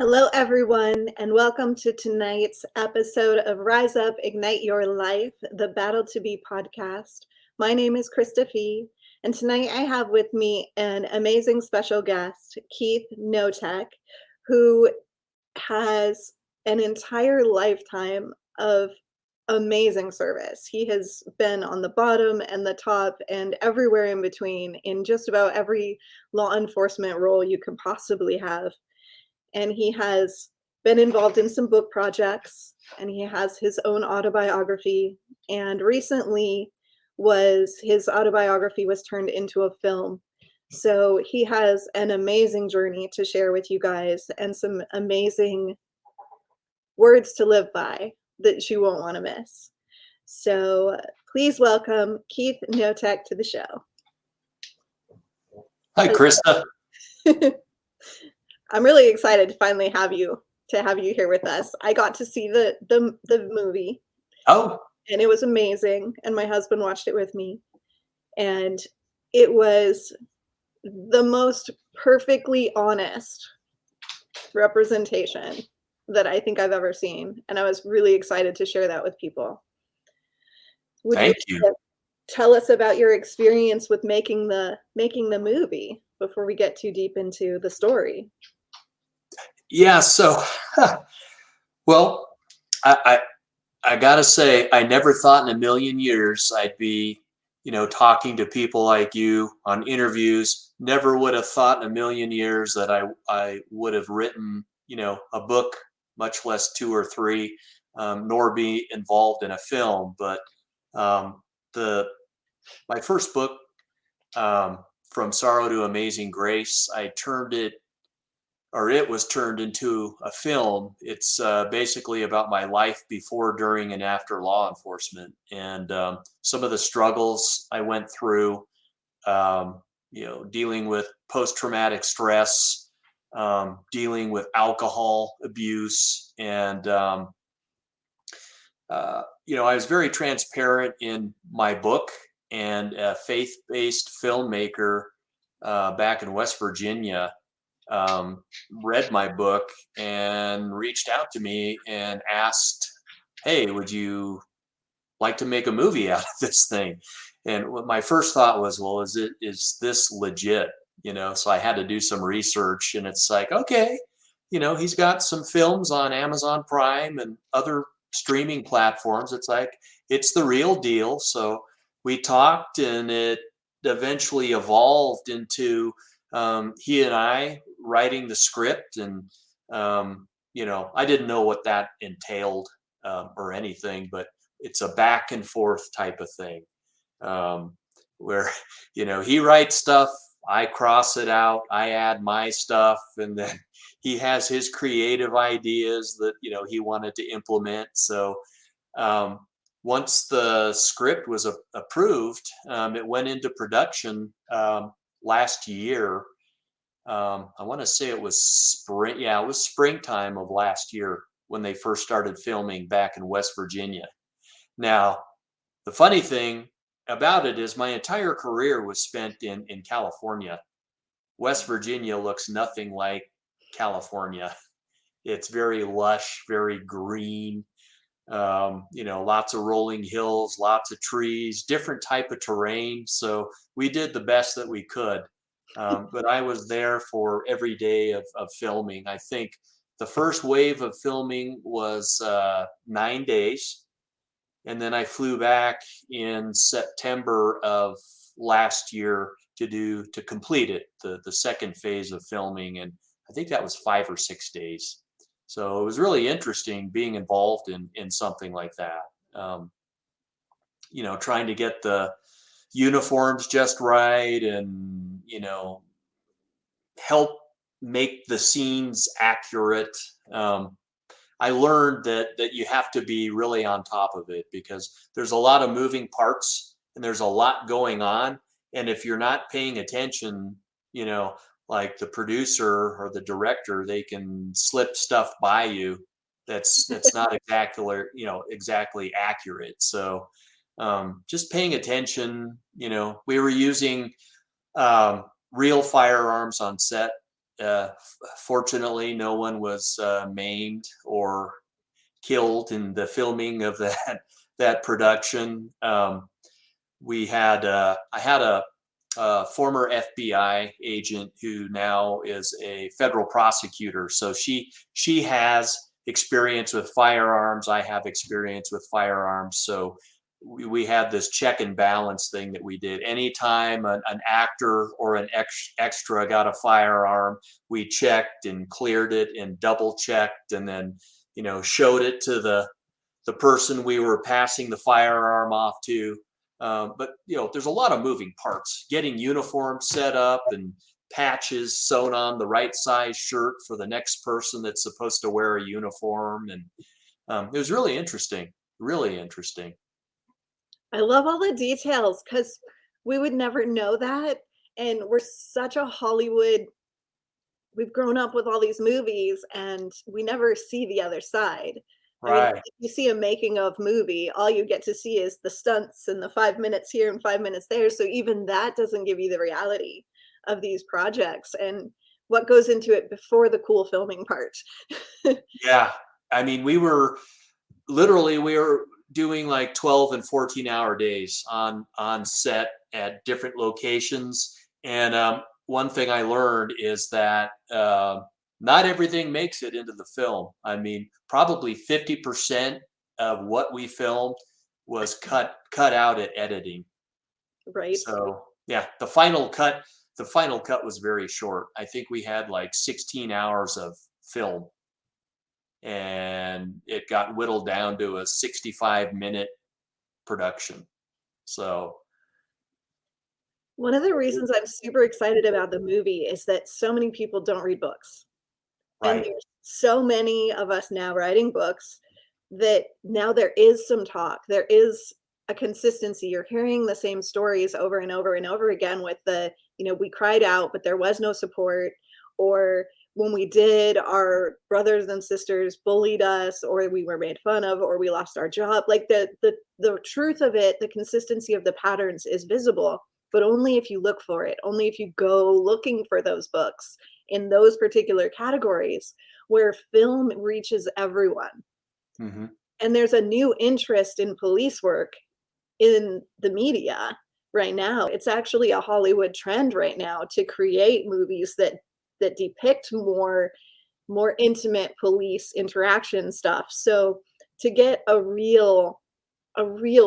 Hello, everyone, and welcome to tonight's episode of Rise Up, Ignite Your Life, the Battle to Be podcast. My name is Krista Fee, and tonight I have with me an amazing special guest, Keith Knotek, who has an entire lifetime of amazing service. He has been on the bottom and the top and everywhere in between in just about every law enforcement role you could possibly have. And he has been involved in some book projects, and he has his own autobiography, and recently his autobiography was turned into a film. So he has an amazing journey to share with you guys and some amazing words to live by that you won't want to miss. So please welcome Keith Knotek to the show. Hi, Krista. I'm really excited to finally have you here with us. I got to see the movie. Oh. And it was amazing. And my husband watched it with me. And it was the most perfectly honest representation that I think I've ever seen. And I was really excited to share that with people. Thank you. Tell us about your experience with making the movie before we get too deep into the story. Yeah, so, well, I gotta say, I never thought in a million years I'd be, talking to people like you on interviews. Never would have thought in a million years that I would have written, a book, much less two or three, nor be involved in a film. But my first book, From Sorrow to Amazing Grace, it was turned into a film. It's basically about my life before, during, and after law enforcement, and some of the struggles I went through, dealing with post-traumatic stress, dealing with alcohol abuse, and I was very transparent in my book, and a faith-based filmmaker back in West Virginia read my book and reached out to me and asked, "Hey, would you like to make a movie out of this thing?" And what my first thought was, well, is this legit? So I had to do some research, and it's like, okay, he's got some films on Amazon Prime and other streaming platforms. It's like, it's the real deal. So we talked, and it eventually evolved into he and I writing the script, and I didn't know what that entailed or anything, but it's a back and forth type of thing, where he writes stuff, I cross it out, I add my stuff, and then he has his creative ideas that he wanted to implement. So once the script was approved, it went into production last year. I want to say it was spring. Yeah, it was springtime of last year when they first started filming back in West Virginia. Now, the funny thing about it is my entire career was spent in California. West Virginia looks nothing like California. It's very lush, very green. Lots of rolling hills, lots of trees, different type of terrain. So we did the best that we could. But I was there for every day of filming. I think the first wave of filming was 9 days. And then I flew back in September of last year to complete it, the second phase of filming. And I think that was 5 or 6 days. So it was really interesting being involved in something like that. Trying to get the uniforms just right, and help make the scenes accurate. I learned that you have to be really on top of it, because there's a lot of moving parts and there's a lot going on. And if you're not paying attention, like the producer or the director, they can slip stuff by you that's not exactly accurate. So just paying attention. We were using real firearms on set, fortunately, no one was maimed or killed in the filming of that production. I had a former FBI agent who now is a federal prosecutor. So she has experience with firearms. I have experience with firearms. So we had this check and balance thing that we did. Anytime an actor or an extra got a firearm, we checked and cleared it and double checked, and then showed it to the person we were passing the firearm off to. But there's a lot of moving parts. Getting uniforms set up and patches sewn on the right size shirt for the next person that's supposed to wear a uniform, and it was really interesting. Really interesting. I love all the details because we would never know that. And we're such a Hollywood, we've grown up with all these movies and we never see the other side. I mean, Right. if you see a making of movie, all you get to see is the stunts and the 5 minutes here and 5 minutes there. So even that doesn't give you the reality of these projects and what goes into it before the cool filming part. Yeah. I mean, we were doing like 12 and 14-hour days on set at different locations. And one thing I learned is that not everything makes it into the film. I mean, probably 50% of what we filmed was cut out at editing. Right? So yeah, the final cut was very short. I think we had like 16 hours of film, and it got whittled down to a 65-minute production. So One of the reasons I'm super excited about the movie is that so many people don't read books. And right. there's so many of us now writing books that now there is some talk. There is a consistency. You're hearing the same stories over and over and over again with we cried out, but there was no support. Or when we did, our brothers and sisters bullied us, or we were made fun of, or we lost our job. Like the truth of it, the consistency of the patterns is visible, but only if you look for it, only if you go looking for those books in those particular categories where film reaches everyone. Hmm. And there's a new interest in police work in the media right now. It's actually a Hollywood trend right now to create movies that depict more intimate police interaction stuff. So to get a real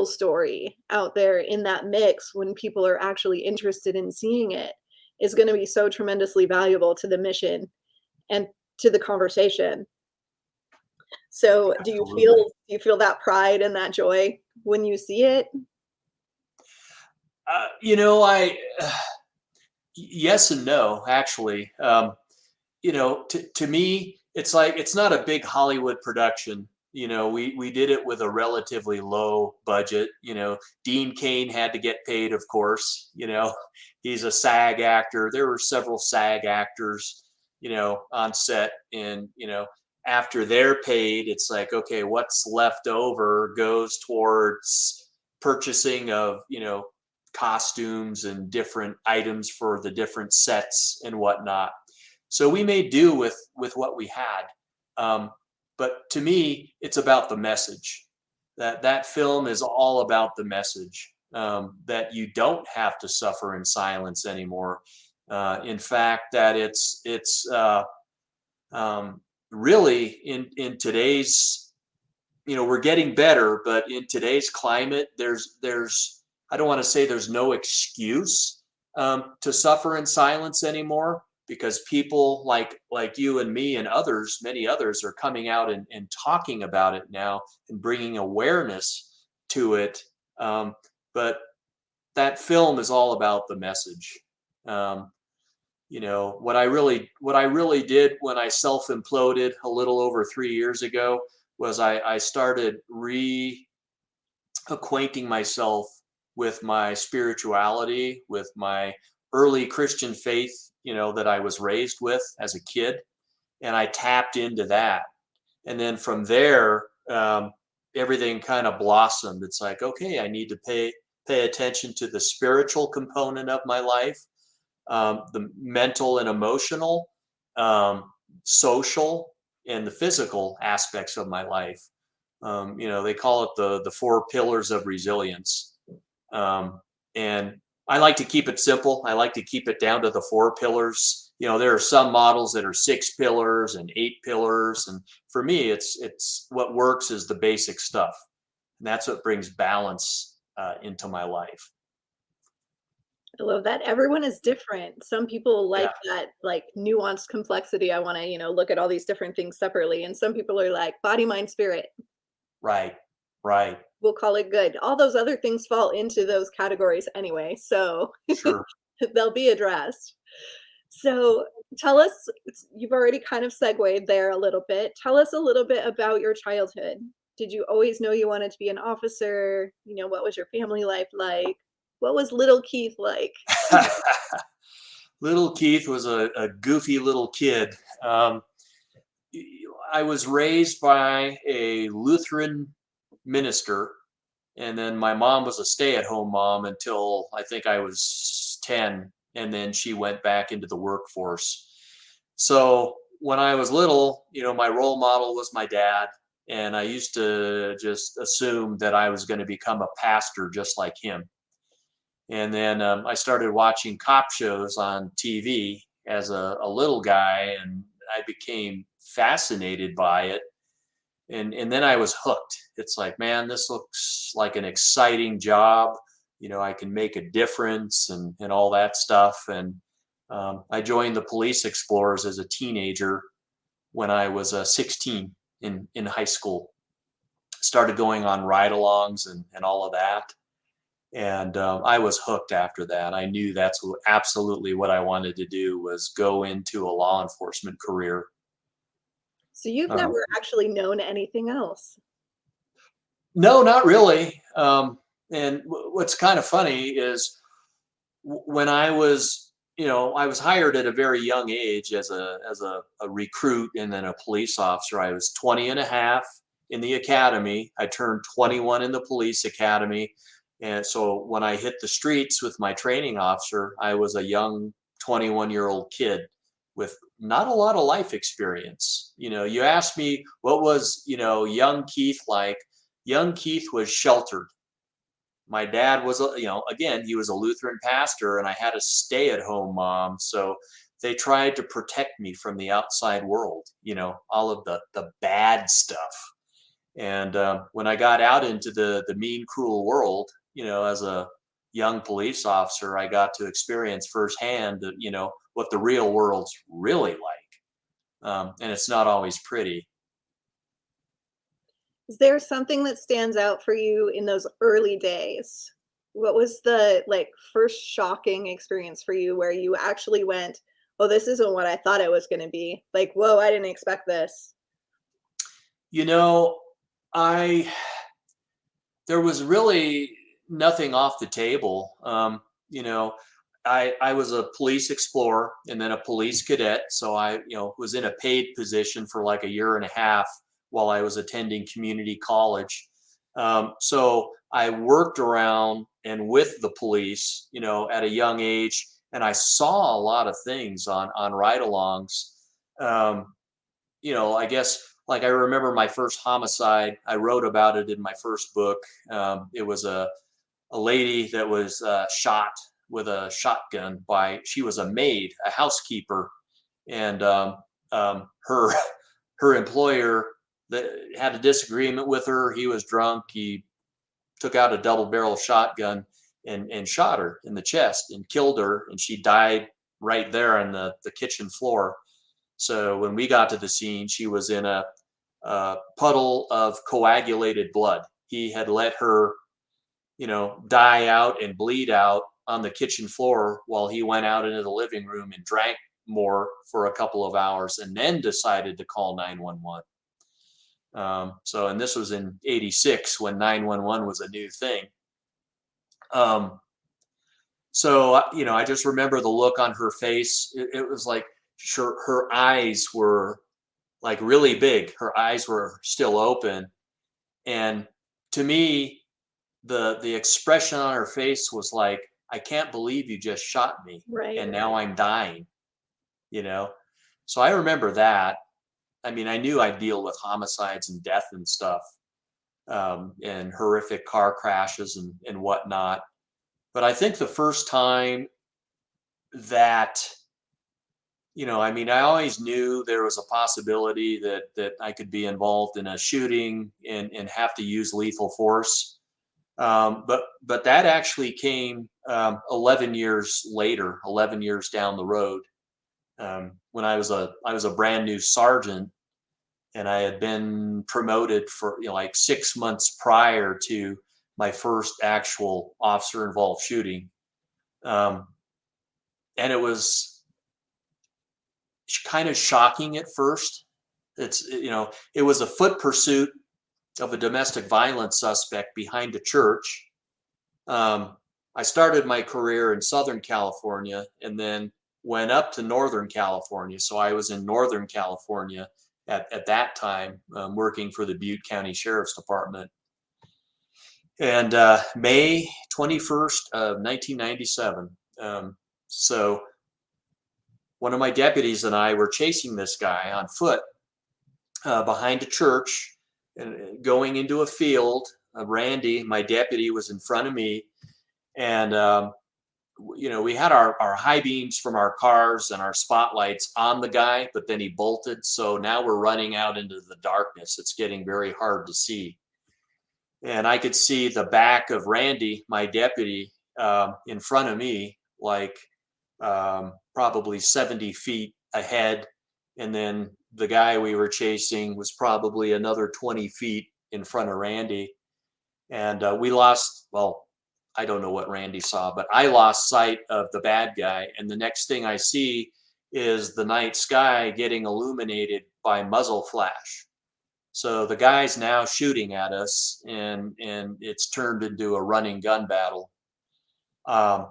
story out there in that mix when people are actually interested in seeing it is going to be so tremendously valuable to the mission and to the conversation. So Absolutely. do you feel that pride and that joy when you see it? I yes and no, actually. To me, it's like it's not a big Hollywood production. We did it with a relatively low budget. Dean Cain had to get paid, of course. He's a SAG actor. There were several SAG actors, on set, and after they're paid, it's like, okay, what's left over goes towards purchasing of costumes and different items for the different sets and whatnot. So we made do with what we had. But to me, it's about the message. That film is all about the message, that you don't have to suffer in silence anymore. In fact, that it's really in today's, we're getting better, but in today's climate, there's I don't want to say there's no excuse to suffer in silence anymore, because people like you and me and others, many others, are coming out and talking about it now and bringing awareness to it. But that film is all about the message. Um, what I really did when I self imploded a little over 3 years ago was I started reacquainting myself with my spirituality, with my early Christian faith, that I was raised with as a kid, and I tapped into that. And then from there, everything kind of blossomed. It's like, okay, I need to pay attention to the spiritual component of my life, the mental and emotional, social and the physical aspects of my life. They call it the 4 pillars of resilience. And I like to keep it simple. I like to keep it down to the 4 pillars. There are some models that are 6 pillars and 8 pillars. And for me, it's what works is the basic stuff. And that's what brings balance into my life. I love that. Everyone is different. Some people Yeah, like that, like nuanced complexity. I want to, look at all these different things separately. And some people are like body, mind, spirit. right, right. We'll call it good. All those other things fall into those categories anyway. So Sure. they'll be addressed. So tell us, you've already kind of segued there a little bit. Tell us a little bit about your childhood. Did you always know you wanted to be an officer? What was your family life like? What was little Keith like? Little Keith was a goofy little kid. I was raised by a Lutheran minister, and then my mom was a stay-at-home mom until I think I was 10, and then she went back into the workforce. So when I was little, my role model was my dad, and I used to just assume that I was going to become a pastor just like him. And then I started watching cop shows on TV as a little guy, and I became fascinated by it. And then I was hooked. It's like, man, this looks like an exciting job. I can make a difference and all that stuff. And I joined the Police Explorers as a teenager when I was 16 in high school. Started going on ride-alongs and all of that. And I was hooked after that. I knew that's absolutely what I wanted to do, was go into a law enforcement career. So you've Um, never actually known anything else. no, not really. And what's kind of funny is when I was hired at a very young age as a recruit and then a police officer. I was 20 and a half in the academy. I turned 21 in the police academy. And so when I hit the streets with my training officer, I was a young 21-year-old kid with not a lot of life experience. You asked me what was, young Keith like. Young Keith was sheltered. My dad was, again, he was a Lutheran pastor, and I had a stay-at-home mom. So they tried to protect me from the outside world, all of the bad stuff. And when I got out into the mean, cruel world, as a young police officer, I got to experience firsthand, what the real world's really like. And it's not always pretty. Is there something that stands out for you in those early days? What was the first shocking experience for you where you actually went, "Oh, this isn't what I thought it was going to be." Like, "Whoa, I didn't expect this." You know, I there was really nothing off the table. I was a police explorer and then a police cadet. So I, was in a paid position for like a year and a half while I was attending community college. So I worked around and with the police, at a young age, and I saw a lot of things on ride-alongs. I guess like I remember my first homicide. I wrote about it in my first book. It was a lady that was shot with a shotgun she was a maid, a housekeeper, and her her employer that had a disagreement with her. He was drunk. He took out a double barrel shotgun and shot her in the chest and killed her, and she died right there on the kitchen floor. So when we got to the scene, she was in a puddle of coagulated blood. He had let her, die out and bleed out on the kitchen floor while he went out into the living room and drank more for a couple of hours and then decided to call 911. And this was in 86 when 911 was a new thing. I just remember the look on her face. It was like her eyes were like really big. Her eyes were still open. And to me, the expression on her face was like, I can't believe you just shot me. Right. And now I'm dying, you know? So I remember that. I mean, I knew I'd deal with homicides and death and stuff, and horrific car crashes and whatnot. But I think the first time that, I mean, I always knew there was a possibility that I could be involved in a shooting and have to use lethal force. But that actually came 11 years later, 11 years down the road, when I was a brand new sergeant, and I had been promoted for like 6 months prior to my first actual officer involved shooting. Um, and it was kind of shocking at first. It was a foot pursuit of a domestic violence suspect behind a church. Um, I started my career in Southern California and then went up to Northern California. So I was in Northern California at that time, working for the Butte County Sheriff's Department. And May 21st of 1997. So one of my deputies and I were chasing this guy on foot behind a church and going into a field. Randy, my deputy, was in front of me, and we had our high beams from our cars and our spotlights on the guy, but then he bolted. So now we're running out into the darkness. It's getting very hard to see. And I could see the back of Randy, my deputy, in front of me, like probably 70 feet ahead. And then the guy we were chasing was probably another 20 feet in front of Randy. And we lost, well, I don't know what Randy saw, but I lost sight of the bad guy. And the next thing I see is the night sky getting illuminated by muzzle flash. So the guy's now shooting at us, and it's turned into a running gun battle. Um,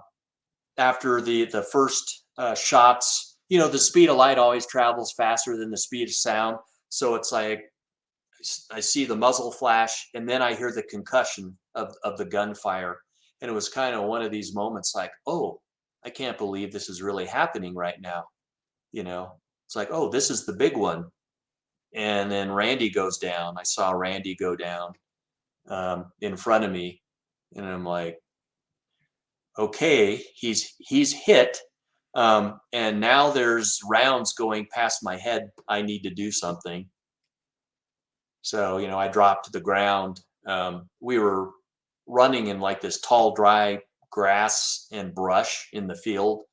After the first shots, the speed of light always travels faster than the speed of sound. So it's like I see the muzzle flash, and then I hear the concussion of the gunfire. And it was kind of one of these moments like, oh, I can't believe this is really happening right now. It's like, oh, this is the big one. And then Randy goes down. I saw Randy go down in front of me, and I'm like, okay, he's hit, and now there's rounds going past my head. I need to do something. So I dropped to the ground. We were running in like this tall, dry grass and brush in the field,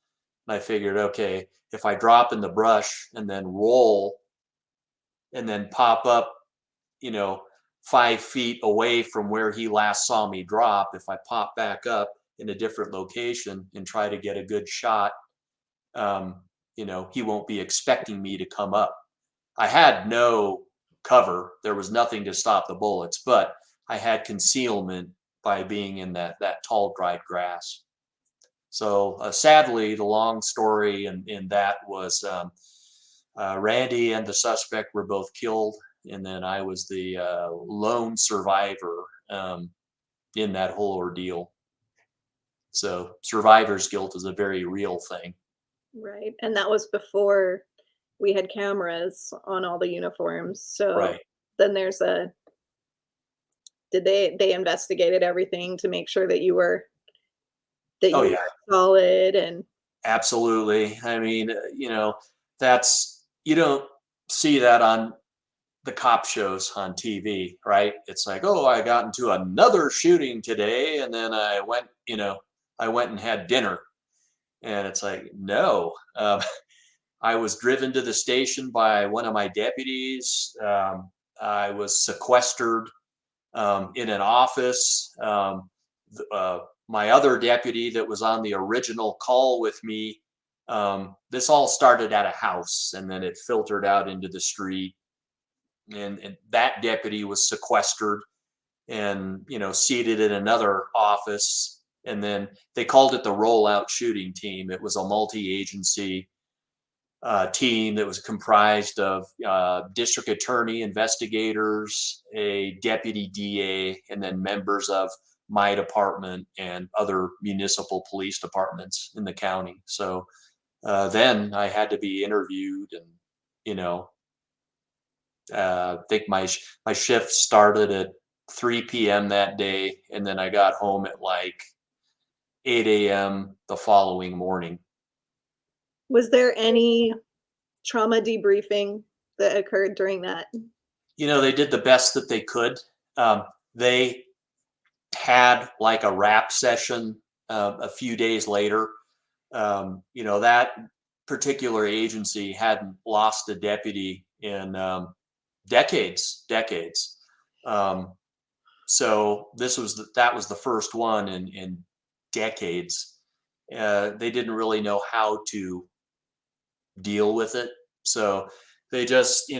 and I figured, okay, if I drop in the brush and then roll and then pop up, 5 feet away from where he last saw me drop, if I pop back up in a different location and try to get a good shot, he won't be expecting me to come up. I had no cover. There was nothing to stop the bullets, but I had concealment by being in that tall, dried grass. So sadly, the long story in that was Randy and the suspect were both killed, and then I was the lone survivor in that whole ordeal. So survivor's guilt is a very real thing. Right. And that was before we had cameras on all the uniforms. So Right. then did they investigated everything to make sure that you were Oh yeah, solid and absolutely. I mean, that's, you don't see that on the cop shows on TV, right? It's like, oh, I got into another shooting today, and then I went and had dinner, and it's like, no. I was driven to the station by one of my deputies. I was sequestered in an office. My other deputy that was on the original call with me, this all started at a house, and then it filtered out into the street. And that deputy was sequestered and seated in another office. And then they called it the rollout shooting team. It was a multi-agency team that was comprised of district attorney, investigators, a deputy DA, and then members of my department and other municipal police departments in the county. So then I had to be interviewed, and you know, I think my shift started at 3 p.m. that day, and then I got home at like 8 a.m. the following morning. Was there any trauma debriefing that occurred during that? They did the best that they could. They had like a rap session a few days later. That particular agency hadn't lost a deputy in decades. Um, so that was the first one in decades. They didn't really know how to deal with it. So they just,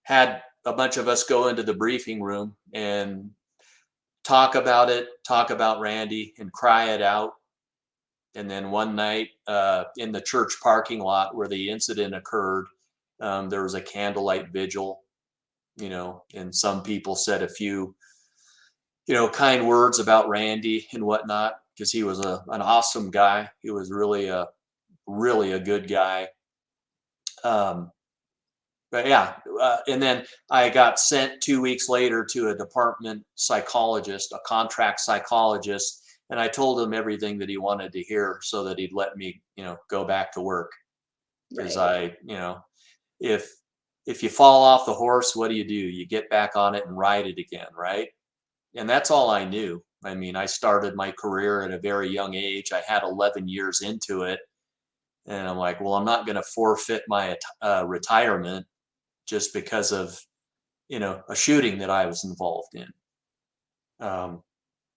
had a bunch of us go into the briefing room and talk about it, talk about Randy and cry it out. And then one night in the church parking lot where the incident occurred, there was a candlelight vigil, and some people said a few, kind words about Randy and whatnot, because he was an awesome guy. He was really a good guy. But yeah, and then I got sent 2 weeks later to a department psychologist, a contract psychologist, and I told him everything that he wanted to hear so that he'd let me, go back to work. Because Right. if you fall off the horse, what do? You get back on it and ride it again, right? And that's all I knew. I mean, I started my career at a very young age. I had 11 years into it, and I'm like, well, I'm not going to forfeit my retirement just because of a shooting that I was involved in.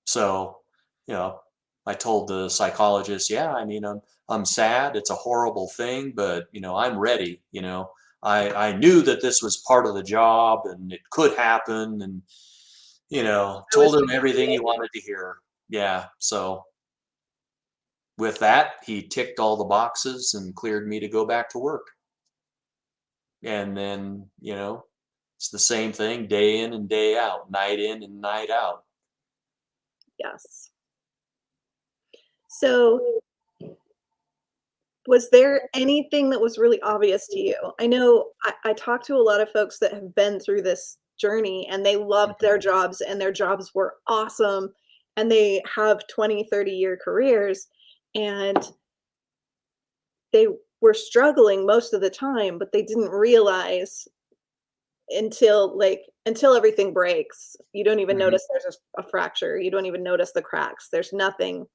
So I told the psychologist, yeah, I mean, I'm sad. It's a horrible thing, but I'm ready. I knew that this was part of the job and it could happen, and I was told him everything he wanted to hear. Yeah. So with that, he ticked all the boxes and cleared me to go back to work. And then, it's the same thing day in and day out, night in and night out. yes. So, was there anything that was really obvious to you? I know I talked to a lot of folks that have been through this journey and they loved Mhm. their jobs and their jobs were awesome and they have 20, 30-year careers and they were struggling most of the time, but they didn't realize until everything breaks. You don't even Mhm. notice there's a fracture. You don't even notice the cracks. There's nothing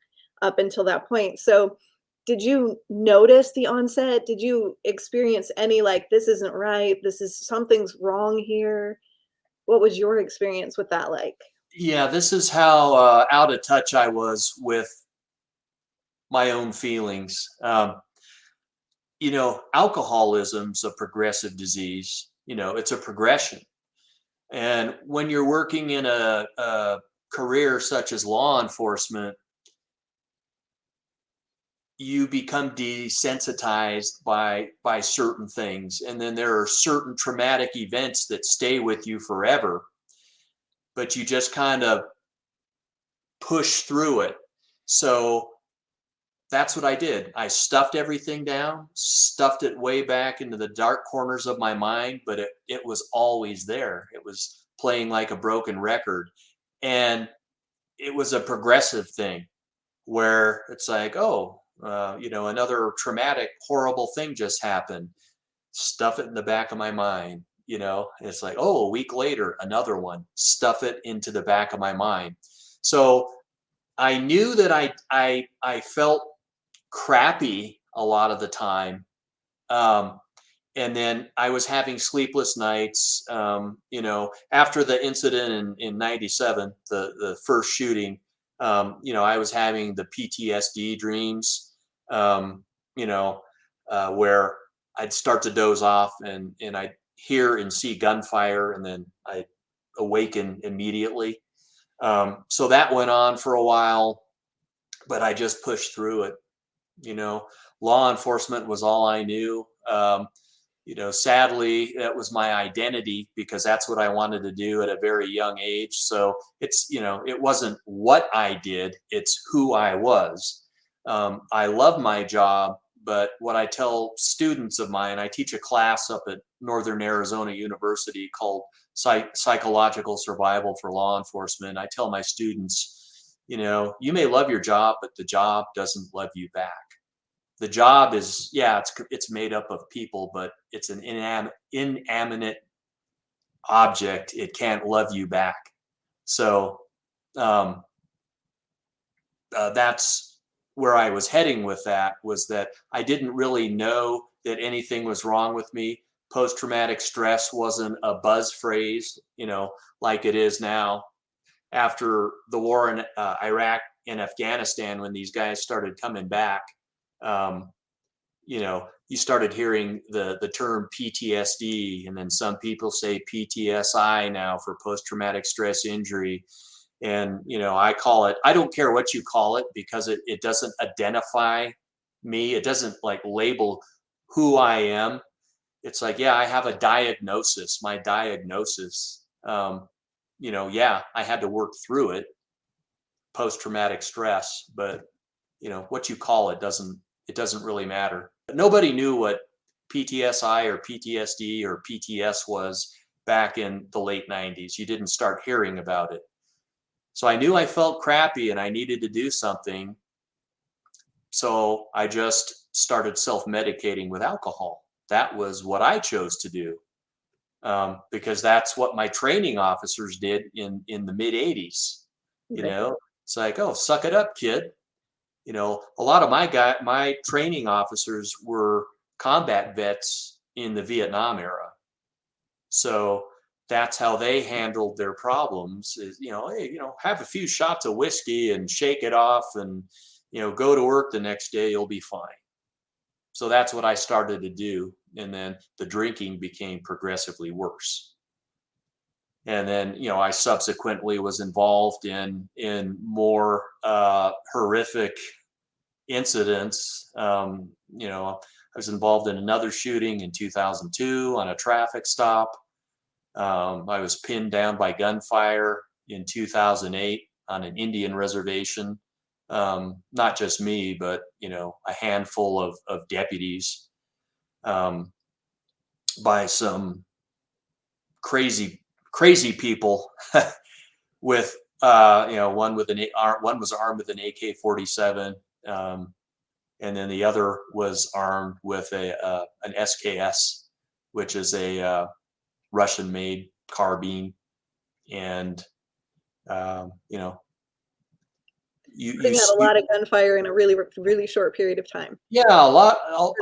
up until that point. So, did you notice the onset? Did you experience any like this isn't right? This is something's wrong here? What was your experience with that like? Yeah, this is how out of touch I was with my own feelings. Alcoholism's a progressive disease. It's a progression. And when you're working in a career such as law enforcement, you become desensitized by certain things, and then there are certain traumatic events that stay with you forever, but you just kind of push through it. So that's what I did. I stuffed everything down, stuffed it way back into the dark corners of my mind, but it was always there. It was playing like a broken record. And it was a progressive thing where it's like, oh, another traumatic, horrible thing just happened. Stuff it in the back of my mind. It's like, oh, a week later, another one. Stuff it into the back of my mind. So I knew that I felt crappy a lot of the time. Um, and then I was having sleepless nights. After the incident in '97, the first shooting, I was having the PTSD dreams, um, you know, where I'd start to doze off and I'd hear and see gunfire, and then I'd awaken immediately. So that went on for a while, but I just pushed through it. you know Law enforcement was all I knew. Sadly, that was my identity because that's what I wanted to do at a very young age. So it wasn't what I did, it's who I was. I love my job, but what I tell students of mine, I teach a class up at Northern Arizona University called Psychological Survival for Law Enforcement. I tell my students, you may love your job, but the job doesn't love you back. The job is, yeah, it's made up of people, but it's an inanimate object. It can't love you back. So um, that's where I was heading with that, was that I didn't really know that anything was wrong with me. Post-traumatic stress wasn't a buzz phrase, like it is now after the war in Iraq and Afghanistan. When these guys started coming back, you started hearing the term PTSD, and then some people say PTSI now for post-traumatic stress injury. And, I call it, I don't care what you call it, because it doesn't identify me. It doesn't like label who I am. It's like, yeah, I have a diagnosis. My diagnosis, yeah, I had to work through it, post-traumatic stress, but what you call it doesn't really matter. But nobody knew what PTSI or PTSD or PTS was back in the late 90s. You didn't start hearing about it. So I knew I felt crappy and I needed to do something. So I just started self-medicating with alcohol. That was what I chose to do, because that's what my training officers did in the mid 80s. It's like, oh, suck it up, kid. A lot of my training officers were combat vets in the Vietnam era. So that's how they handled their problems is, hey, have a few shots of whiskey and shake it off and, go to work the next day, you'll be fine. So that's what I started to do. And then the drinking became progressively worse. And then, I subsequently was involved in more horrific incidents. I was involved in another shooting in 2002 on a traffic stop. I was pinned down by gunfire in 2008 on an Indian reservation. Not just me, but a handful of deputies, by some crazy people with one was armed with an AK-47, and then the other was armed with an SKS, which is a Russian-made carbine. And you Putting out a lot of gunfire in a really, really short period of time. Yeah, a lot of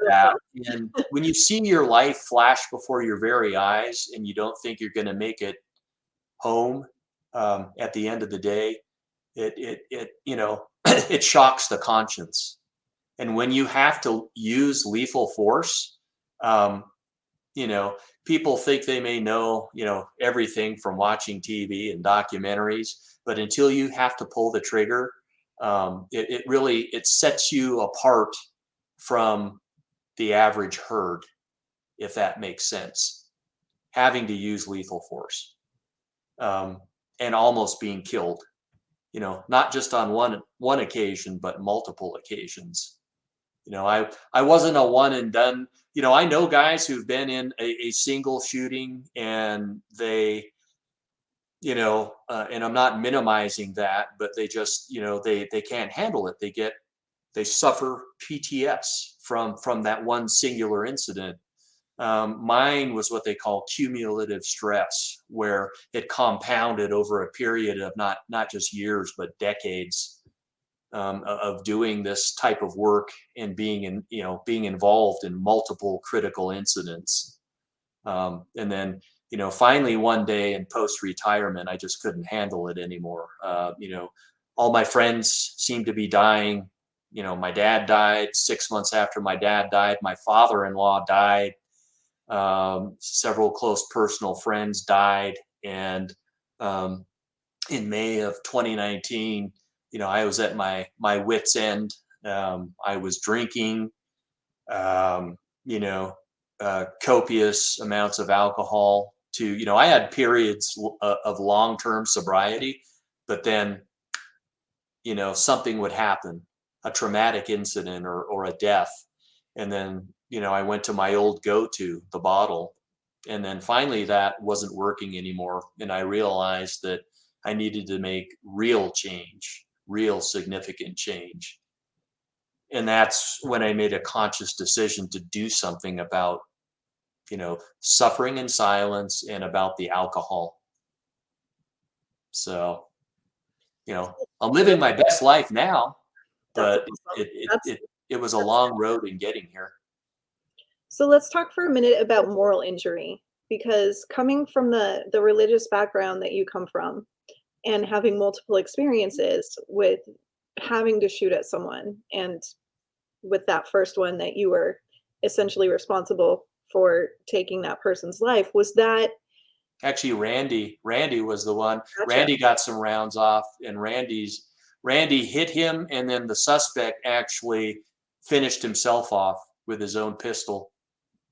that. And when you see your life flash before your very eyes and you don't think you're going to make it home at the end of the day, it it shocks the conscience. And when you have to use lethal force, people think they may know, everything from watching TV and documentaries, but until you have to pull the trigger, it really sets you apart from the average herd, if that makes sense. Having to use lethal force, and almost being killed, not just on one occasion, but multiple occasions. I wasn't a one and done. I know guys who've been in a single shooting and they, and I'm not minimizing that, but they just, they can't handle it. They suffer PTS from that one singular incident. Mine was what they call cumulative stress, where it compounded over a period of not just years, but decades of doing this type of work and being involved in multiple critical incidents. And then, finally one day in post-retirement, I just couldn't handle it anymore. All my friends seemed to be dying. My dad died 6 months after my dad died. My father-in-law died. Several close personal friends died. And in May of 2019, I was at my wit's end. I was drinking, copious amounts of alcohol I had periods of long-term sobriety, but then, something would happen. a traumatic incident or a death. And then, I went to my old go-to, the bottle. And then finally that wasn't working anymore. And I realized that I needed to make real change, real significant change. And that's when I made a conscious decision to do something about, suffering in silence and about the alcohol. So, I'm living my best life now, That's but awesome. it it That's it, it was a long road in getting here. So let's talk for a minute about moral injury, because coming from the religious background that you come from and having multiple experiences with having to shoot at someone, and with that first one that you were essentially responsible for taking that person's life, was that Actually, Randy was the one. gotcha. Randy got some rounds off, and Randy hit him, and then the suspect actually finished himself off with his own pistol.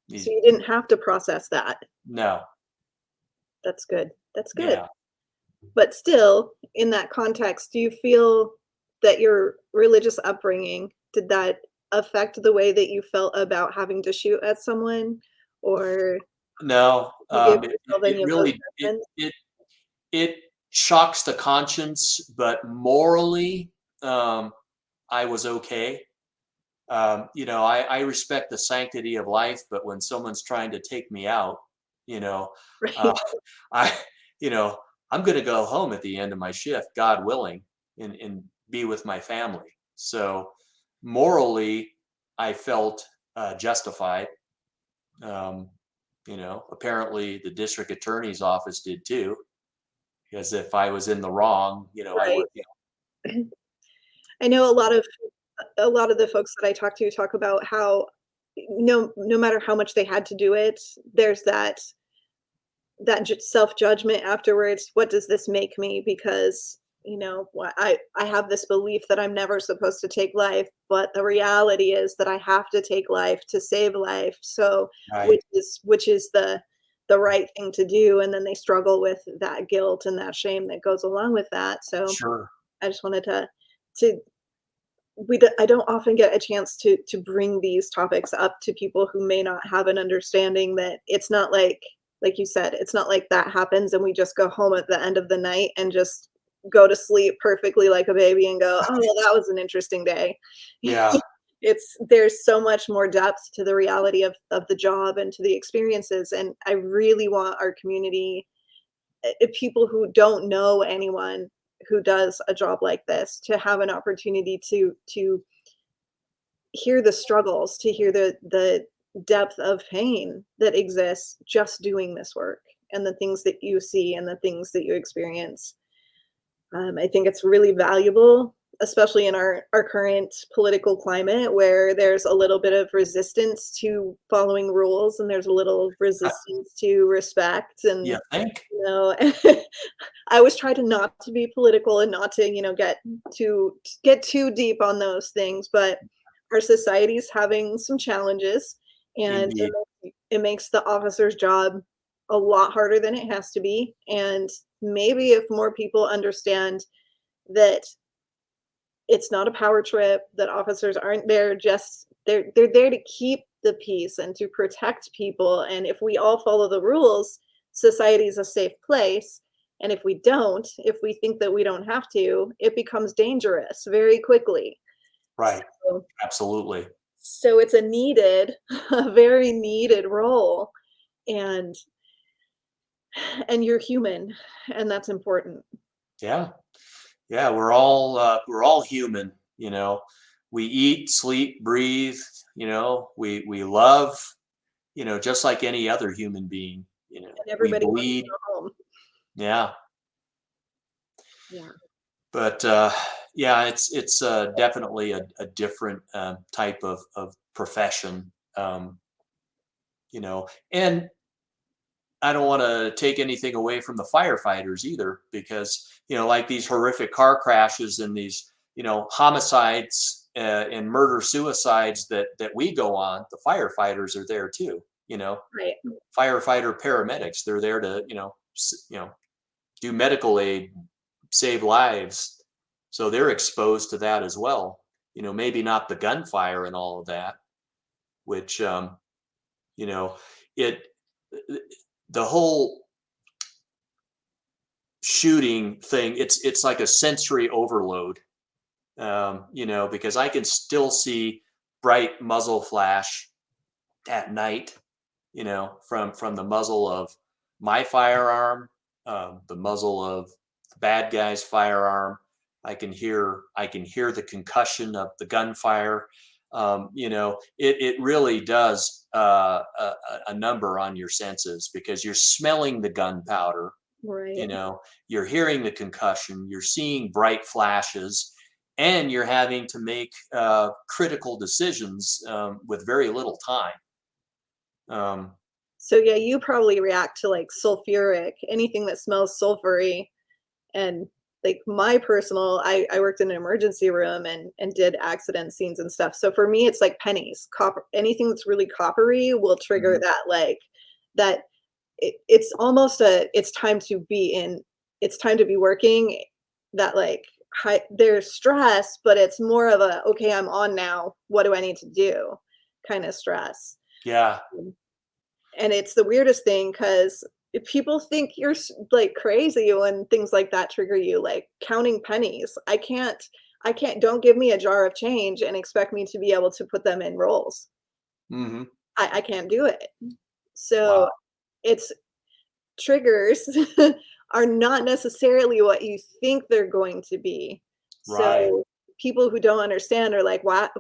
So He's you didn't have to process that. no, That's good. That's good. yeah, But still, in that context, do you feel that your religious upbringing, did that affect the way that you felt about having to shoot at someone? Or no. you give It, it, yourself it any of those really judgments? it shocks the conscience, but morally, I was okay. I respect the sanctity of life, but when someone's trying to take me out, you know, uh, Right. I, you know, I'm going to go home at the end of my shift, God willing, and be with my family. So morally, I felt justified. Um, apparently the district attorney's office did too, because if I was in the wrong, I Right. would, I know a lot of the folks that I talk to talk about how no matter how much they had to do it, there's that self-judgment afterwards. What does this make me? Because I have this belief that I'm never supposed to take life, but the reality is that I have to take life to save life. So right, which is the right thing to do, and then they struggle with that guilt and that shame that goes along with that. So sure, I just wanted to I don't often get a chance to bring these topics up to people who may not have an understanding that it's not like you said, it's not like that happens and we just go home at the end of the night and just go to sleep perfectly like a baby and go, "Oh, well, that was an interesting day." yeah, There's so much more depth to the reality of the job and to the experiences, and I really want our community, people who don't know anyone who does a job like this, to have an opportunity to hear the struggles, to hear the depth of pain that exists just doing this work, and the things that you see and the things that you experience. I think it's really valuable, especially in our current political climate where there's a little bit of resistance to following rules and there's a little resistance to respect. And you think? you know, I always try to not to be political and not to, get too deep on those things, but our society's having some challenges, and Indeed. it makes the officer's job a lot harder than it has to be. And maybe if more people understand that it's not a power trip, that officers aren't there just they're there to keep the peace and to protect people, and if we all follow the rules, society is a safe place. And if we don't, if we think that we don't have to, it becomes dangerous very quickly. Right. So, Absolutely. so it's a needed, a very needed role, and and you're human, and that's important. Yeah. Yeah. We're all human, we eat, sleep, breathe, we love, just like any other human being, And we everybody wants to bleed. go home. Yeah. Yeah. But yeah, it's definitely a different type of profession. And I don't want to take anything away from the firefighters either, because like these horrific car crashes and these homicides and murder suicides that we go on, the firefighters are there too. Right. Firefighter paramedics, they're there to do medical aid, save lives, so they're exposed to that as well. maybe not the gunfire and all of that, which, you know, it, the whole shooting thing, it's like a sensory overload, because I can still see bright muzzle flash at night, from the muzzle of my firearm, the muzzle of the bad guy's firearm. I can hear the concussion of the gunfire. It really does a number on your senses, because you're smelling the gunpowder, Right. you're hearing the concussion, you're seeing bright flashes, and you're having to make critical decisions with very little time. Um, So yeah, you probably react to like sulfuric, anything that smells sulfury. And like my personal, I worked in an emergency room and did accident scenes and stuff. So for me, it's like pennies, copper, anything that's really coppery will trigger mhm. that, like that it's almost it's time to be in, it's time to be working, that like there's stress, but it's more of a, okay, I'm on now. What do I need to do? Kind of stress. Yeah. And it's the weirdest thing because people think you're like crazy when things like that trigger you, like counting pennies. I can't, don't give me a jar of change and expect me to be able to put them in rolls. Hmm. I can't do it. So Wow. it's triggers are not necessarily what you think they're going to be. Right. So people who don't understand are like, what?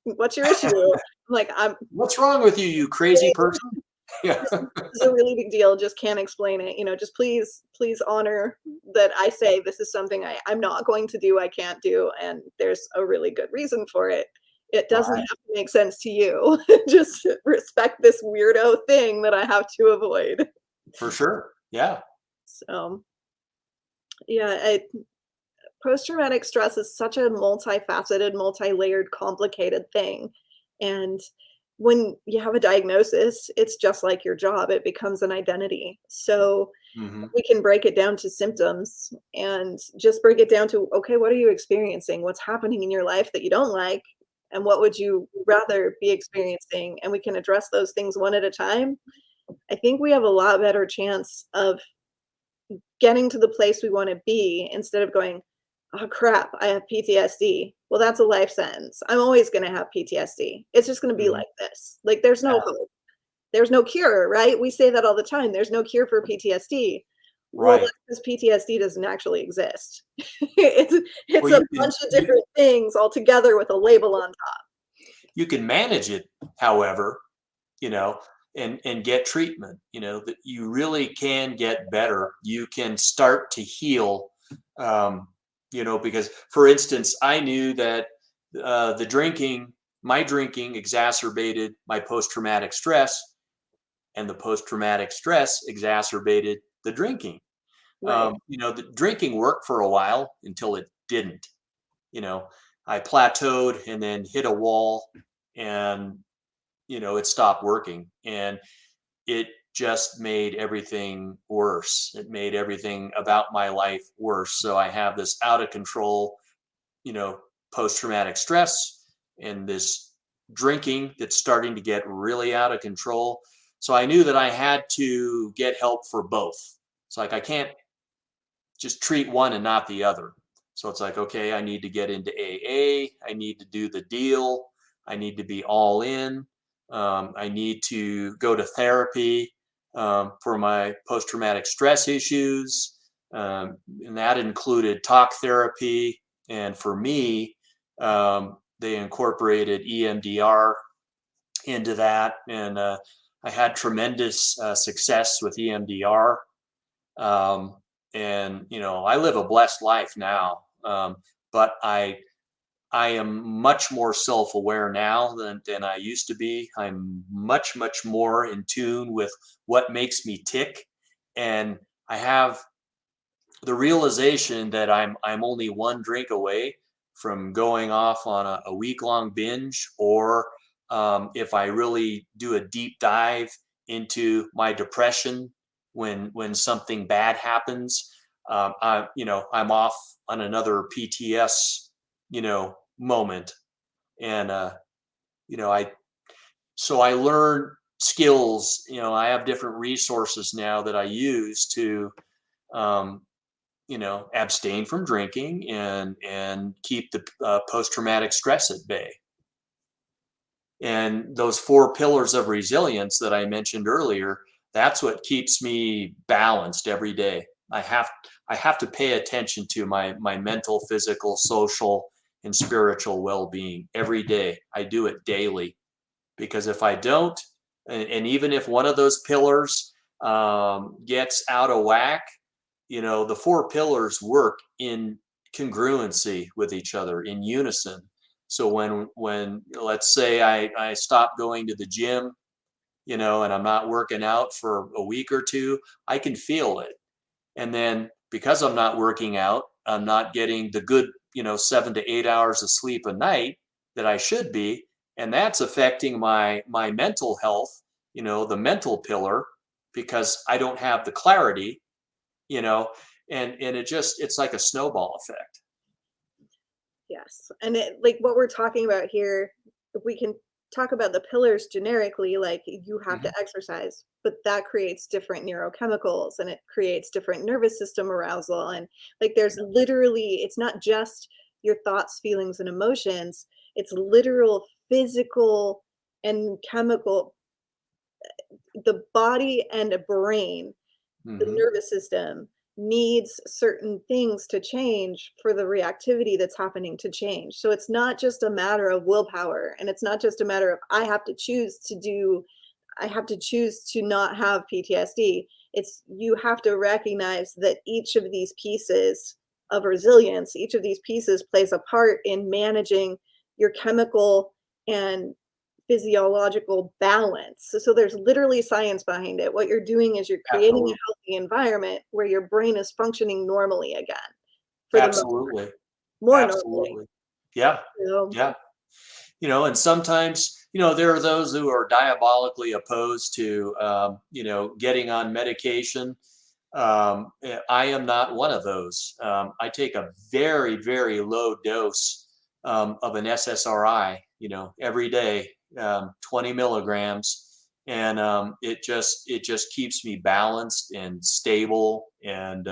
What's your issue? I'm like, I'm What's wrong with you, you crazy person? Yeah. this is a really big deal, just can't explain it, just please honor that I say this is something I'm not going to do, I can't do, and there's a really good reason for it. It doesn't Right. have to make sense to you. Just respect this weirdo thing that I have to avoid. For sure. Yeah. So, yeah, post-traumatic stress is such a multifaceted, multi-layered, complicated thing, and when you have a diagnosis, it's just like your job, it becomes an identity. So Hmm. we can break it down to symptoms and just break it down to, okay, what are you experiencing? What's happening in your life that you don't like? And what would you rather be experiencing? And we can address those things one at a time. I think we have a lot better chance of getting to the place we want to be instead of going, oh crap, I have PTSD. Well, that's a life sentence. I'm always going to have PTSD. It's just going to be Hmm. like this. Like there's no Yeah. hope. There's no cure, right? We say that all the time. There's no cure for PTSD. Well, Right. that's because PTSD doesn't actually exist. it's Well, a you can bunch of different things all together with a label on top. you can manage it, however, you know, and get treatment. That you really can get better. You can start to heal. Um, because, for instance, I knew that my drinking exacerbated my post-traumatic stress, and the post-traumatic stress exacerbated the drinking. Right. The drinking worked for a while until it didn't. You know, I plateaued and then hit a wall, and it stopped working, and it just made everything worse. It made everything about my life worse. So I have this out of control, you know, post traumatic stress, and this drinking that's starting to get really out of control. So I knew that I had to get help for both. It's like I can't just treat one and not the other. So it's like, okay, I need to get into AA. I need to do the deal. I need to be all in. I need to go to therapy for my post traumatic stress issues. And that included talk therapy. And for me, they incorporated EMDR into that. And I had tremendous success with EMDR. Um, and I live a blessed life now, but I am much more self-aware now than I used to be. I'm much more in tune with what makes me tick, and I have the realization that I'm only one drink away from going off on a week-long binge, or if I really do a deep dive into my depression when something bad happens, I'm off on another PTS, moment. And, so I learn skills, I have different resources now that I use to, um, abstain from drinking and keep the post-traumatic stress at bay. And those 4 pillars of resilience that I mentioned earlier, that's what keeps me balanced every day. I have to pay attention to my mental, physical, social, and spiritual well-being every day. I do it daily, because if I don't, and even if one of those pillars gets out of whack, the 4 pillars work in congruency with each other, in unison. So when let's say I stop going to the gym, and I'm not working out for a week or two, I can feel it. And then because I'm not working out, I'm not getting the good, 7 to 8 hours of sleep a night that I should be. And that's affecting my mental health, the mental pillar, because I don't have the clarity, and it's like a snowball effect. Yes. And like what we're talking about here, if we can talk about the pillars generically, like you have to exercise, but that creates different neurochemicals and it creates different nervous system arousal. And like there's literally, it's not just your thoughts, feelings, and emotions, it's literal physical and chemical, the body and a brain, the Mm-hmm. nervous system needs certain things to change for the reactivity that's happening to change. So it's not just a matter of willpower, and it's not just a matter of I have to choose to not have PTSD. It's you have to recognize that each of these pieces of resilience, each of these pieces plays a part in managing your chemical and physiological balance. So there's literally science behind it. What you're doing is you're creating a Absolutely. healthy environment where your brain is functioning normally again, for the Absolutely. more normally. Absolutely. Yeah. So Yeah. And sometimes, there are those who are diabolically opposed to, getting on medication. I am not one of those. I take a very, very low dose of an SSRI, every day, 20 milligrams. And it just keeps me balanced and stable. And,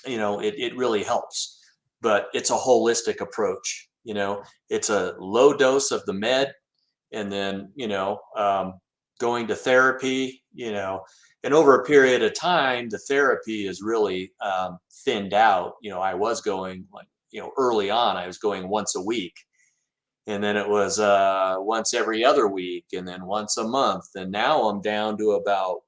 it really helps. But it's a holistic approach. It's a low dose of the med, and then going to therapy. And over a period of time, the therapy is really thinned out. I was going like early on, I was going once a week, and then it was once every other week, and then once a month, and now I'm down to about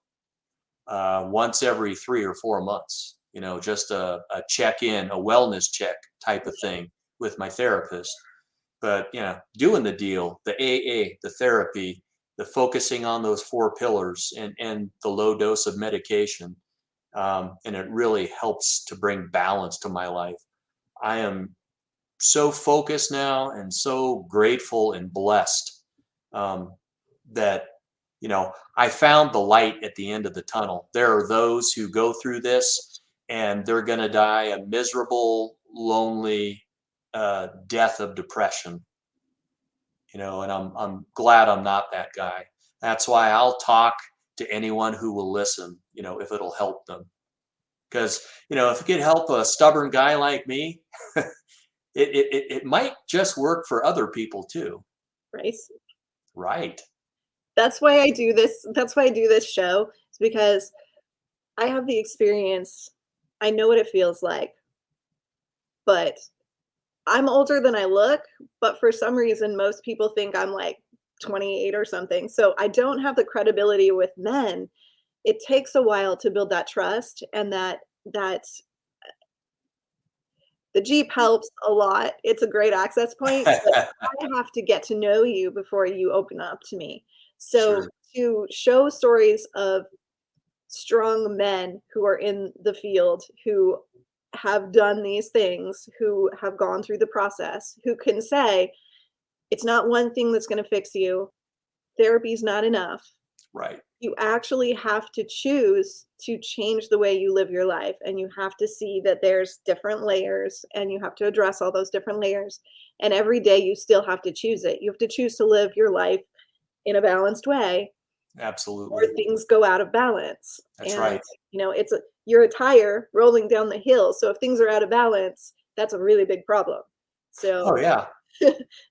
once every 3 or 4 months. Just a check-in, a wellness check type of thing with my therapist. But doing the deal, the AA, the therapy, the focusing on those 4 pillars, and the low dose of medication, and it really helps to bring balance to my life. I am so focused now and so grateful and blessed, that I found the light at the end of the tunnel. There are those who go through this and they're going to die a miserable, lonely death of depression. And I'm glad I'm not that guy. That's why I'll talk to anyone who will listen, if it'll help them. Because, if it could help a stubborn guy like me, it might just work for other people too. right. Right. That's why I do this. That's why I do this show. It's because I have the experience. I know what it feels like, but I'm older than I look, but for some reason, most people think I'm like 28 or something. So I don't have the credibility with men. It takes a while to build that trust, and that the Jeep helps a lot. It's a great access point, but I have to get to know you before you open up to me. So Sure. to show stories of strong men who are in the field, who have done these things, who have gone through the process, who can say, it's not one thing that's going to fix you. Therapy's not enough. Right. You actually have to choose to change the way you live your life, and you have to see that there's different layers, and you have to address all those different layers. And every day you still have to choose it. You have to choose to live your life in a balanced way, or Absolutely. things go out of balance. That's And right. you're a tire rolling down the hill. So if things are out of balance, that's a really big problem. Oh So yeah.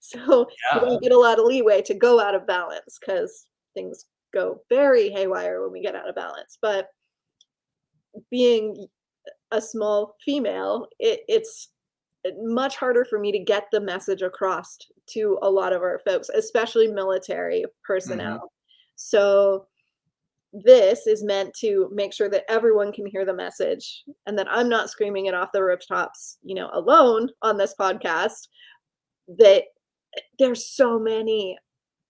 so you Yeah. don't get a lot of leeway to go out of balance, because things go very haywire when we get out of balance. But being a small female, it's much harder for me to get the message across to a lot of our folks, especially military Hmm. personnel. So this is meant to make sure that everyone can hear the message, and that I'm not screaming it off the rooftops, alone on this podcast, that there's so many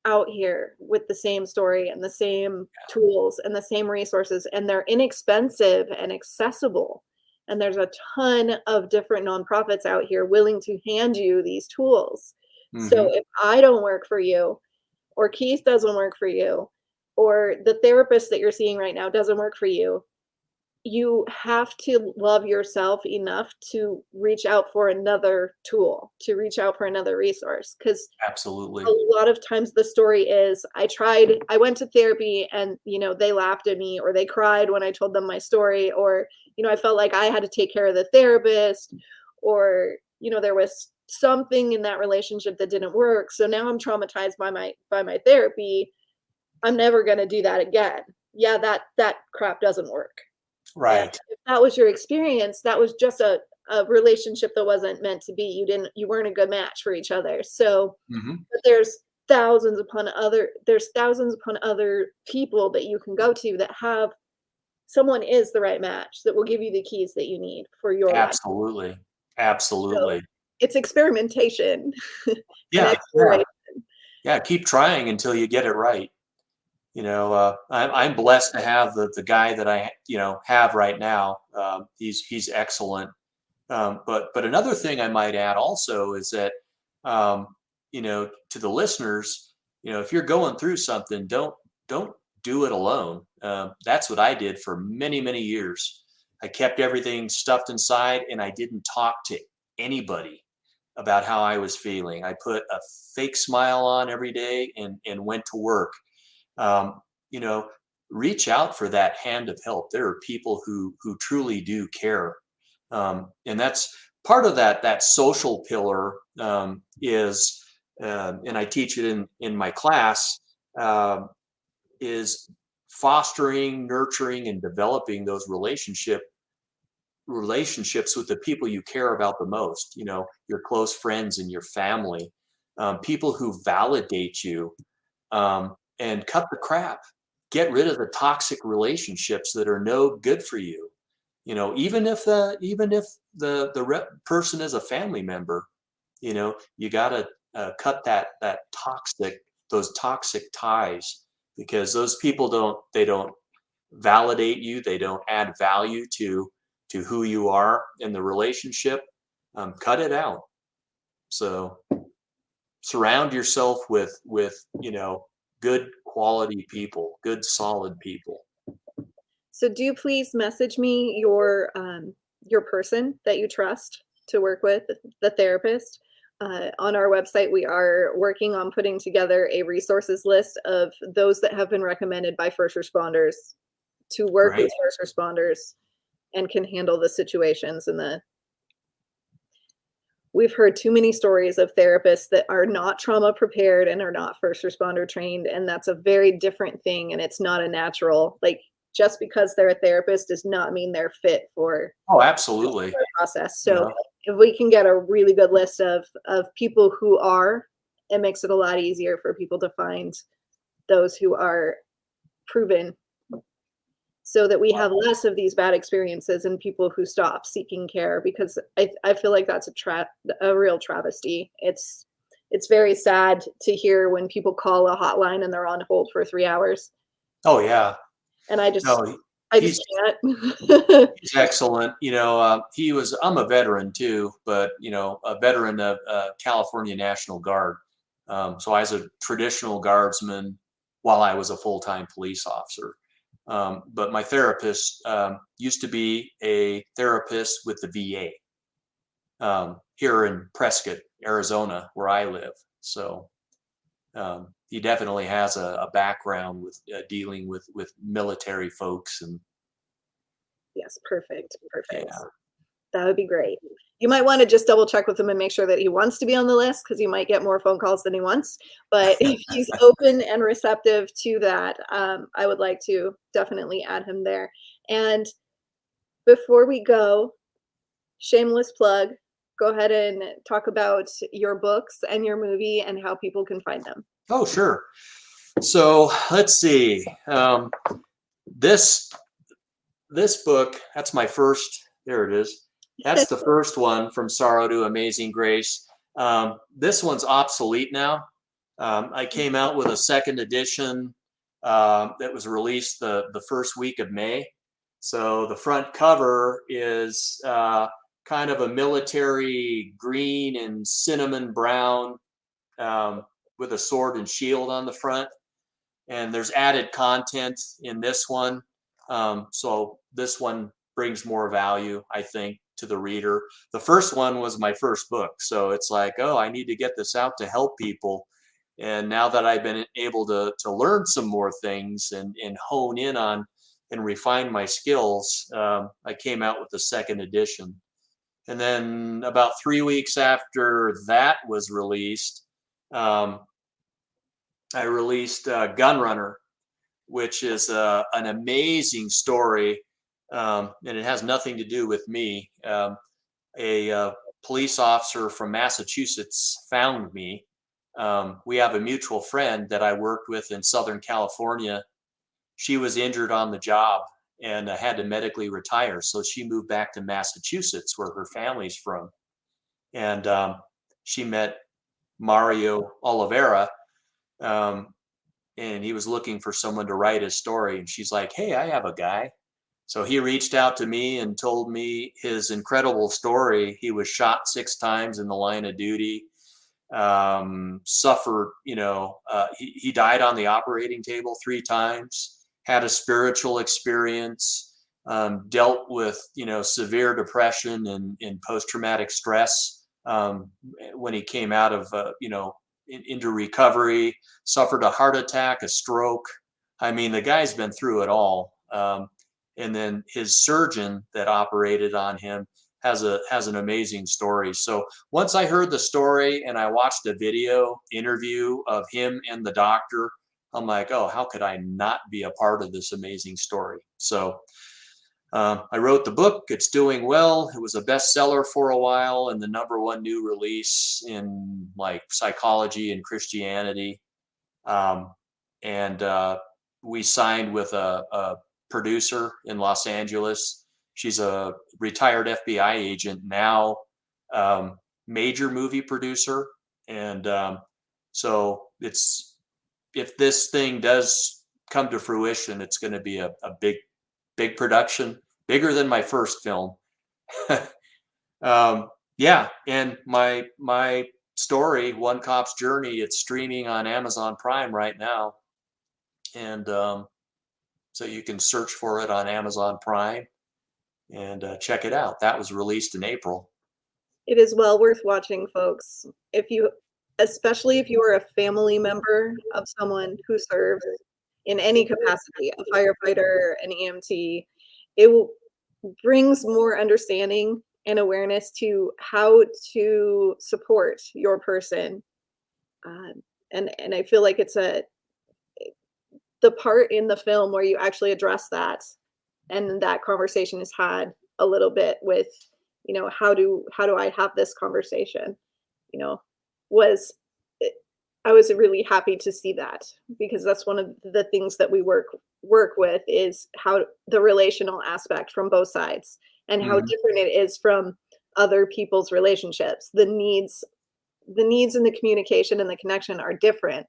out here with the same story and the same tools and the same resources, and they're inexpensive and accessible. And there's a ton of different nonprofits out here willing to hand you these tools. So Hmm. if I don't work for you, or Keith doesn't work for you, or the therapist that you're seeing right now doesn't work for you, you have to love yourself enough to reach out for another tool, to reach out for another resource. Because a Absolutely. lot of times the story is, I went to therapy, and they laughed at me, or they cried when I told them my story, or I felt like I had to take care of the therapist, or there was something in that relationship that didn't work, so now I'm traumatized by my therapy. I'm never going to do that again. Yeah, that crap doesn't work. And Right. if that was your experience, that was just a relationship that wasn't meant to be. You weren't a good match for each other. So, Hmm. but there's thousands upon other people that you can go to that have someone is the right match, that will give you the keys that you need for your life. Absolutely. So Absolutely. it's experimentation and Yeah. Yeah. exploration. Yeah. Keep trying until you get it right. I'm blessed to have the guy that I have right now. He's excellent. But another thing I might add also is that um, to the listeners, if you're going through something, don't do it alone. That's what I did for many years. I kept everything stuffed inside, and I didn't talk to anybody about how I was feeling. I put a fake smile on every day and went to work. um, you know, reach out for that hand of help. There are people who truly do care, and that's part of that social pillar is, and I teach it in my class, um, is fostering, nurturing, and developing those relationships with the people you care about the most. Your close friends and your family, people who validate you, and cut the crap. Get rid of the toxic relationships that are no good for you. Even if the person is a family member, you gotta cut that toxic those toxic ties, because those people don't validate you. They don't add value to who you are in the relationship. Cut it out. So surround yourself with good quality people, good solid people. So do please message me your person that you trust to work with, the therapist. On our website, we are working on putting together a resources list of those that have been recommended by first responders to work with Great. first responders and can handle the situations. We've heard too many stories of therapists that are not trauma prepared and are not first responder trained, and that's a very different thing, and it's not a natural, like, just because they're a therapist does not mean they're fit for Oh, the absolutely. process. You So know, if we can get a really good list of people who are, it makes it a lot easier for people to find those who are proven, so that we have less of these bad experiences and people who stop seeking care, because I feel like that's a real travesty. It's very sad to hear when people call a hotline and th're on hold for 3 hours, oh yeah. and No, I he's just can't. he's excellent. I'm a veteran too, but a veteran of California National Guard. So I was a traditional guardsman, while I was a full-time police officer. But my therapist used to be a therapist with the VA here in Prescott, Arizona, where I live. So he definitely has a background with dealing with military folks. And Yes, perfect. yeah. That would be great. You might want to just double check with him and make sure that he wants to be on the list, because you might get more phone calls than he wants. But if he's open and receptive to that, I would like to definitely add him there. And before we go, shameless plug, go ahead and talk about your books and your movie and how people can find them. Oh, sure. So let's see. This book, that's my first. There it is. That's the first one, From Sorrow to Amazing Grace. This one's obsolete now. I came out with a second edition that was released the first week of May. So the front cover is kind of a military green and cinnamon brown with a sword and shield on the front. And there's added content in this one. So this one brings more value, I think, to the reader. The first one was my first book. So it's like, oh, I need to get this out to help people. And now that I've been able to learn some more things and hone in on and refine my skills, I came out with the second edition. And then about 3 weeks after that was released, I released Gunrunner, which is an amazing story, and it has nothing to do with me. A police officer from Massachusetts found me. We have a mutual friend that I worked with in Southern California. She was injured on the job and had to medically retire, so she moved back to Massachusetts, where her family's from. And she met Mario Oliveira, and he was looking for someone to write his story. And she's like, hey, I have a guy. So he reached out to me and told me his incredible story. He was shot 6 times in the line of duty, suffered, he died on the operating table 3 times, had a spiritual experience, dealt with, severe depression and post-traumatic stress when he came out of, into recovery, suffered a heart attack, a stroke. I mean, the guy's been through it all. And then his surgeon that operated on him has an amazing story. So once I heard the story and I watched a video interview of him and the doctor, I'm like, oh, how could I not be a part of this amazing story? So I wrote the book. It's doing well. It was a bestseller for a while and the #1 new release in like psychology and Christianity. And we signed with a producer in Los Angeles. She's a retired FBI agent now, major movie producer. And so if this thing does come to fruition, it's going to be a big production, bigger than my first film. Yeah. And my story, One Cop's Journey, it's streaming on Amazon Prime right now. And so you can search for it on Amazon Prime and check it out. That was released in April. It is well worth watching, folks. Especially if you are a family member of someone who serves in any capacity, a firefighter, an EMT, it brings more understanding and awareness to how to support your person. And I feel like it's the part in the film where you actually address that, and that conversation is had a little bit with, how do I have this conversation? I was really happy to see that, because that's one of the things that we work with, is how the relational aspect from both sides, and how different it is from other people's relationships. The needs and the communication and the connection are different,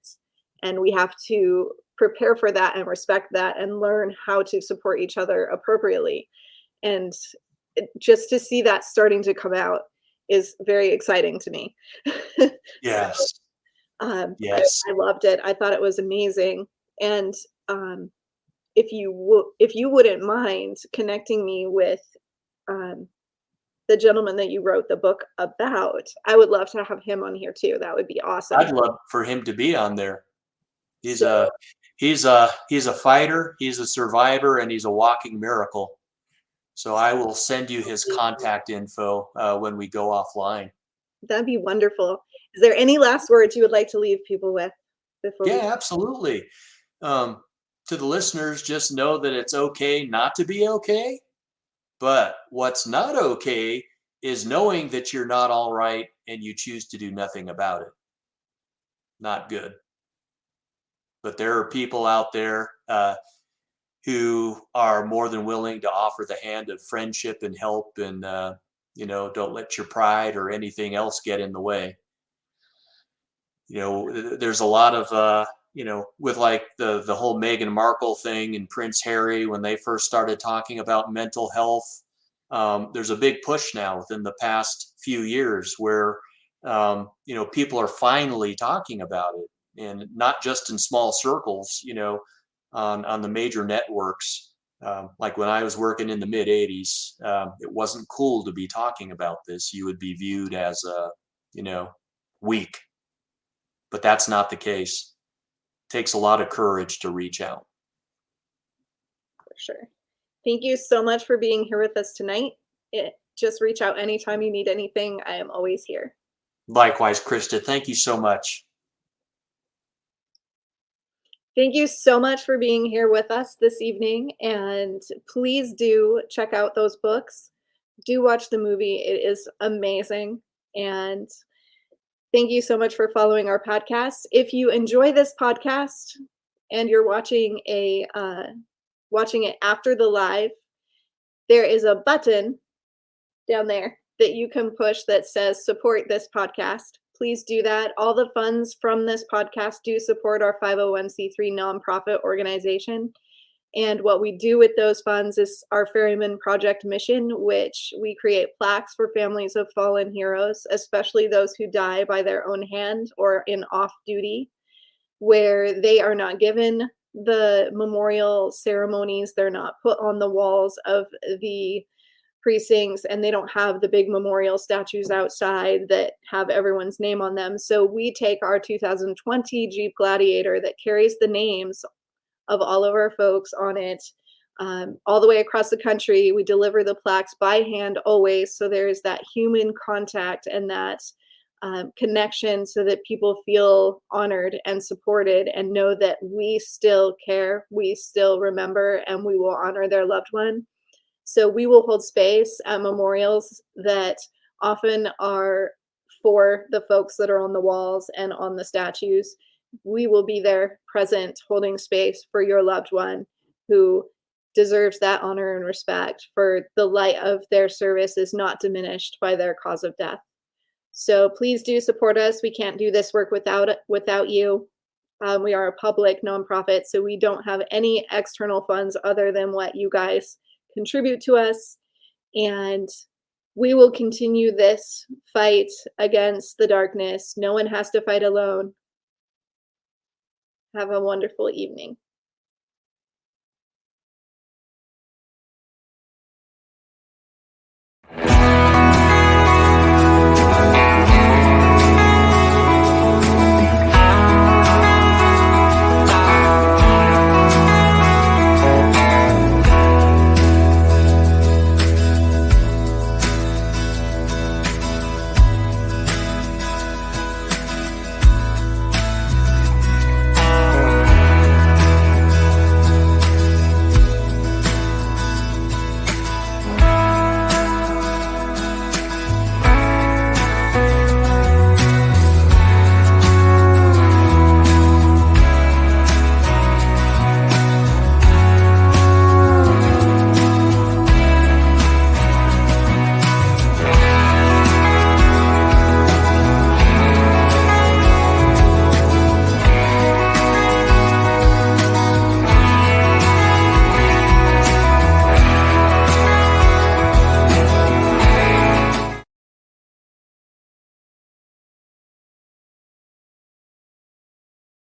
and we have to prepare for that and respect that and learn how to support each other appropriately. And just to see that starting to come out is very exciting to me. Yes. So, yes. I loved it. I thought it was amazing. And if you wouldn't mind connecting me with um, the gentleman that you wrote the book about, I would love to have him on here too. That would be awesome. I'd love for him to be on there. He's So a he's a fighter, he's a survivor, and he's a walking miracle. So I will send you his contact info when we go offline. that'd be wonderful. Is there any last words you would like to leave people with before we? Yeah, absolutely. To the listeners, just know that it's okay not to be okay. But what's not okay is knowing that you're not all right and you choose to do nothing about it. Not good. But there are people out there who are more than willing to offer the hand of friendship and help, and don't let your pride or anything else get in the way. There's a lot of with like the whole Meghan Markle thing and Prince Harry, when they first started talking about mental health. There's a big push now within the past few years where people are finally talking about it, and not just in small circles, on the major networks. Like when I was working in the mid 80s, it wasn't cool to be talking about this. You would be viewed as weak, but that's not the case. It takes a lot of courage to reach out. For sure. Thank you so much for being here with us tonight. Just reach out anytime you need anything. I am always here. Likewise, Krista, thank you so much. Thank you so much for being here with us this evening. And please do check out those books. Do watch the movie. It is amazing. And thank you so much for following our podcast. If you enjoy this podcast and you're watching it after the live, there is a button down there that you can push that says support this podcast. Please do that. All the funds from this podcast do support our 501c3 nonprofit organization. And what we do with those funds is our Ferryman Project mission, which we create plaques for families of fallen heroes, especially those who die by their own hand or in off duty, where they are not given the memorial ceremonies. They're not put on the walls of the precincts, and they don't have the big memorial statues outside that have everyone's name on them. So we take our 2020 Jeep Gladiator that carries the names of all of our folks on it, all the way across the country. We deliver the plaques by hand always, so there's that human contact and that connection, so that people feel honored and supported and know that we still care, we still remember, and we will honor their loved one. So we will hold space at memorials that often are for the folks that are on the walls and on the statues. We will be there present, holding space for your loved one who deserves that honor and respect, for the light of their service is not diminished by their cause of death. So please do support us. We can't do this work without you. We are a public nonprofit, so we don't have any external funds other than what you guys contribute to us. And we will continue this fight against the darkness. No one has to fight alone. Have a wonderful evening.